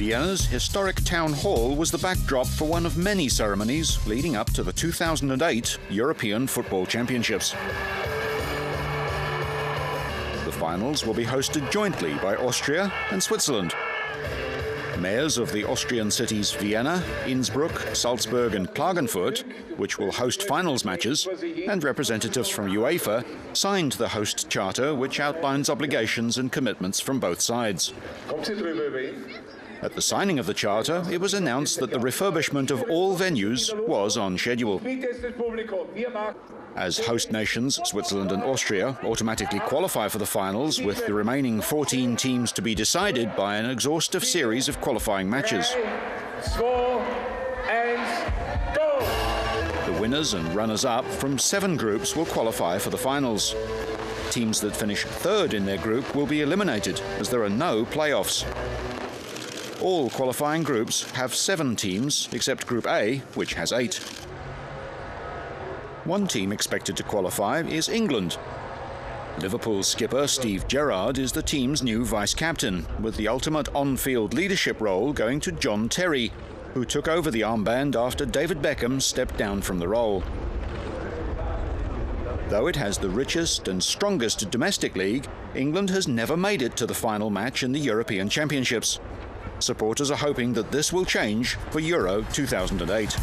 Vienna's historic town hall was the backdrop for one of many ceremonies leading up to the 2008 European Football Championships. The finals will be hosted jointly by Austria and Switzerland. Mayors of the Austrian cities Vienna, Innsbruck, Salzburg and Klagenfurt, which will host finals matches, and representatives from UEFA signed the host charter, which outlines obligations and commitments from both sides. At the signing of the charter, it was announced that the refurbishment of all venues was on schedule. As host nations, Switzerland and Austria automatically qualify for the finals, with the remaining 14 teams to be decided by an exhaustive series of qualifying matches. The winners and runners-up from 7 groups will qualify for the finals. Teams that finish third in their group will be eliminated, as there are no playoffs. All qualifying groups have 7 teams, except Group A, which has 8. One team expected to qualify is England. Liverpool skipper Steve Gerrard is the team's new vice-captain, with the ultimate on-field leadership role going to John Terry, who took over the armband after David Beckham stepped down from the role. Though it has the richest and strongest domestic league, England has never made it to the final match in the European Championships. Supporters are hoping that this will change for Euro 2008.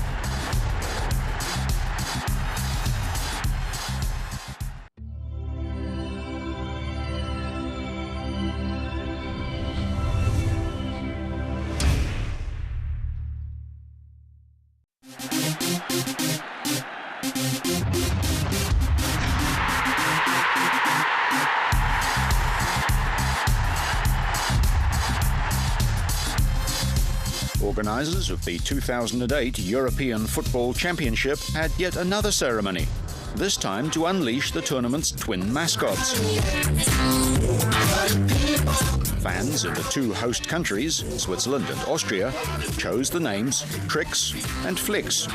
Organisers of the 2008 European Football Championship had yet another ceremony, this time to unleash the tournament's twin mascots. Fans in the 2 host countries, Switzerland and Austria, chose the names Trix and Flix.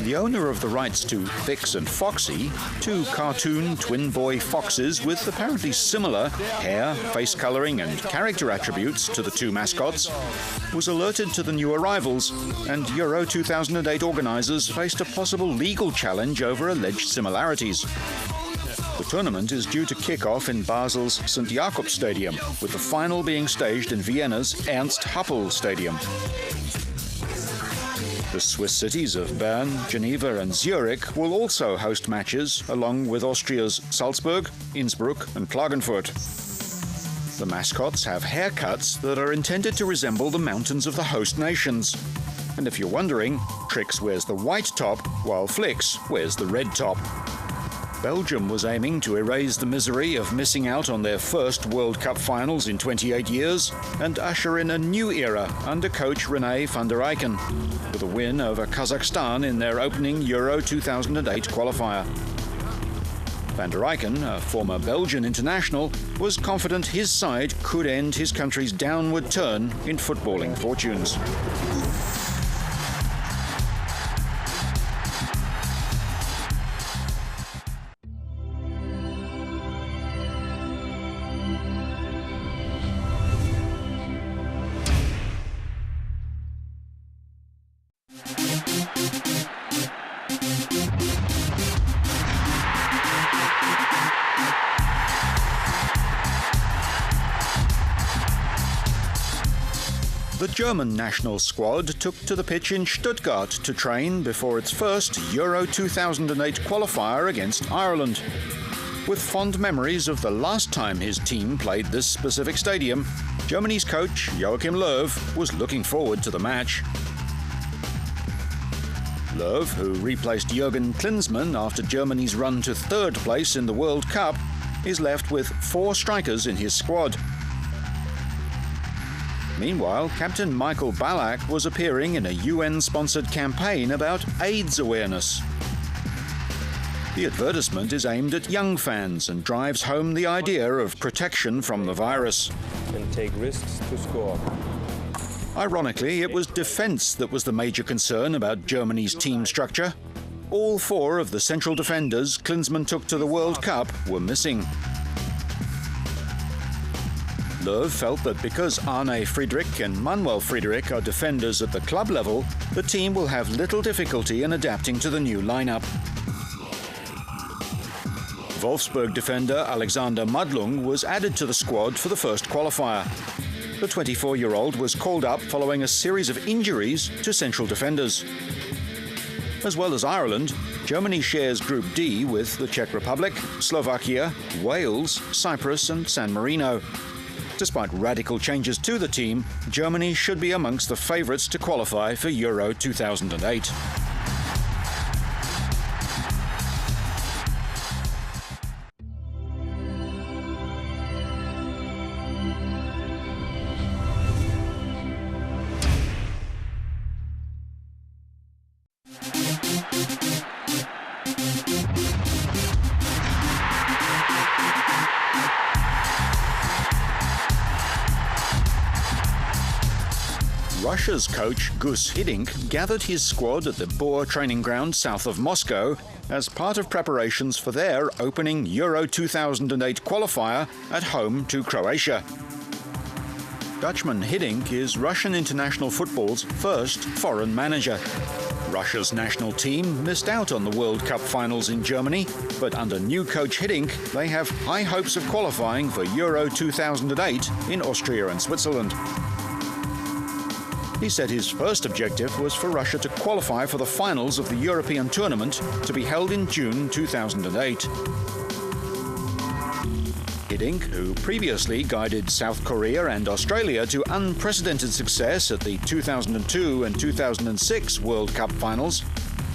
The owner of the rights to Fix and Foxy, 2 cartoon twin boy foxes with apparently similar hair, face colouring and character attributes to the 2 mascots, was alerted to the new arrivals, and Euro 2008 organisers faced a possible legal challenge over alleged similarities. The tournament is due to kick off in Basel's St. Jakob Stadium, with the final being staged in Vienna's Ernst Happel Stadium. The Swiss cities of Bern, Geneva and Zurich will also host matches, along with Austria's Salzburg, Innsbruck and Klagenfurt. The mascots have haircuts that are intended to resemble the mountains of the host nations. And if you're wondering, Trix wears the white top, while Flix wears the red top. Belgium was aiming to erase the misery of missing out on their first World Cup finals in 28 years and usher in a new era under coach René van der Eycken, with a win over Kazakhstan in their opening Euro 2008 qualifier. Van der Eycken, a former Belgian international, was confident his side could end his country's downward turn in footballing fortunes. The German national squad took to the pitch in Stuttgart to train before its first Euro 2008 qualifier against Ireland. With fond memories of the last time his team played this specific stadium, Germany's coach Joachim Löw was looking forward to the match. Löw, who replaced Jürgen Klinsmann after Germany's run to 3rd place in the World Cup, is left with 4 strikers in his squad. Meanwhile, Captain Michael Ballack was appearing in a UN-sponsored campaign about AIDS awareness. The advertisement is aimed at young fans and drives home the idea of protection from the virus. And take risks to score. Ironically, it was defence that was the major concern about Germany's team structure. All 4 of the central defenders Klinsmann took to the World Cup were missing. Löw felt that because Arne Friedrich and Manuel Friedrich are defenders at the club level, the team will have little difficulty in adapting to the new lineup. Wolfsburg defender Alexander Madlung was added to the squad for the first qualifier. The 24-year-old was called up following a series of injuries to central defenders. As well as Ireland, Germany shares Group D with the Czech Republic, Slovakia, Wales, Cyprus and San Marino. Despite radical changes to the team, Germany should be amongst the favourites to qualify for Euro 2008. Russia's coach Gus Hiddink gathered his squad at the Bor training ground south of Moscow as part of preparations for their opening Euro 2008 qualifier at home to Croatia. Dutchman Hiddink is Russian international football's first foreign manager. Russia's national team missed out on the World Cup finals in Germany, but under new coach Hiddink, they have high hopes of qualifying for Euro 2008 in Austria and Switzerland. He said his first objective was for Russia to qualify for the finals of the European tournament to be held in June 2008. Hiddink, who previously guided South Korea and Australia to unprecedented success at the 2002 and 2006 World Cup finals,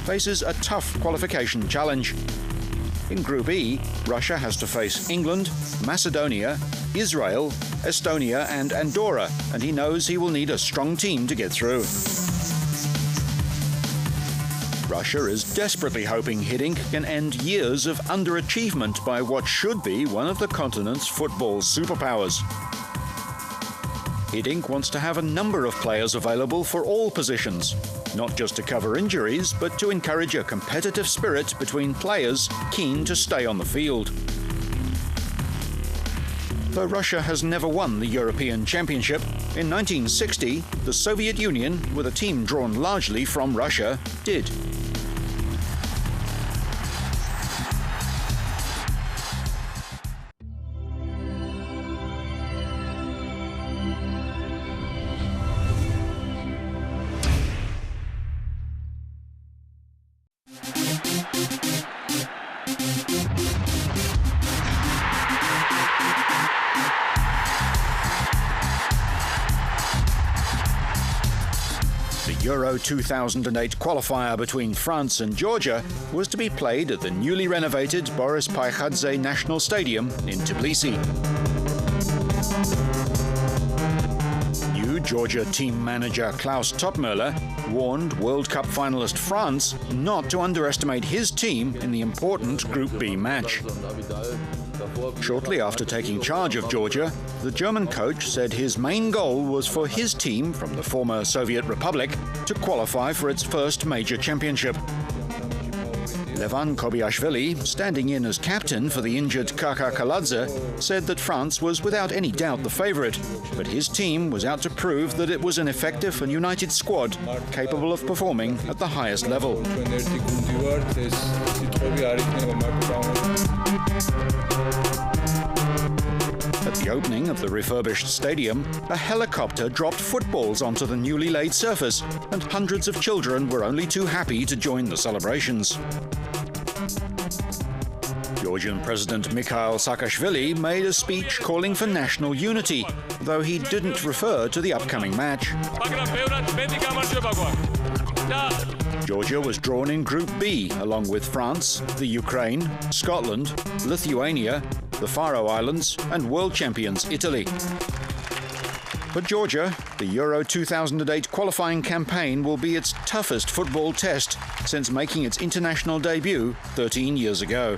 faces a tough qualification challenge. In Group E, Russia has to face England, Macedonia, Israel, Estonia and Andorra, and he knows he will need a strong team to get through. Russia is desperately hoping Hiddink can end years of underachievement by what should be one of the continent's football superpowers. Hiddink wants to have a number of players available for all positions, not just to cover injuries, but to encourage a competitive spirit between players keen to stay on the field. Though Russia has never won the European Championship, in 1960, the Soviet Union, with a team drawn largely from Russia, did. The Euro 2008 qualifier between France and Georgia was to be played at the newly renovated Boris Paikadze National Stadium in Tbilisi. New Georgia team manager Klaus Toppmöller warned World Cup finalist France not to underestimate his team in the important Group B match. Shortly after taking charge of Georgia, the German coach said his main goal was for his team from the former Soviet Republic to qualify for its first major championship. Levan Kobiashvili, standing in as captain for the injured Kaka Kaladze, said that France was without any doubt the favourite, but his team was out to prove that it was an effective and united squad capable of performing at the highest level. At the opening of the refurbished stadium, a helicopter dropped footballs onto the newly laid surface, and hundreds of children were only too happy to join the celebrations. Georgian President Mikhail Saakashvili made a speech calling for national unity, though he didn't refer to the upcoming match. Georgia was drawn in Group B, along with France, the Ukraine, Scotland, Lithuania, the Faroe Islands and world champions Italy. For Georgia, the Euro 2008 qualifying campaign will be its toughest football test since making its international debut 13 years ago.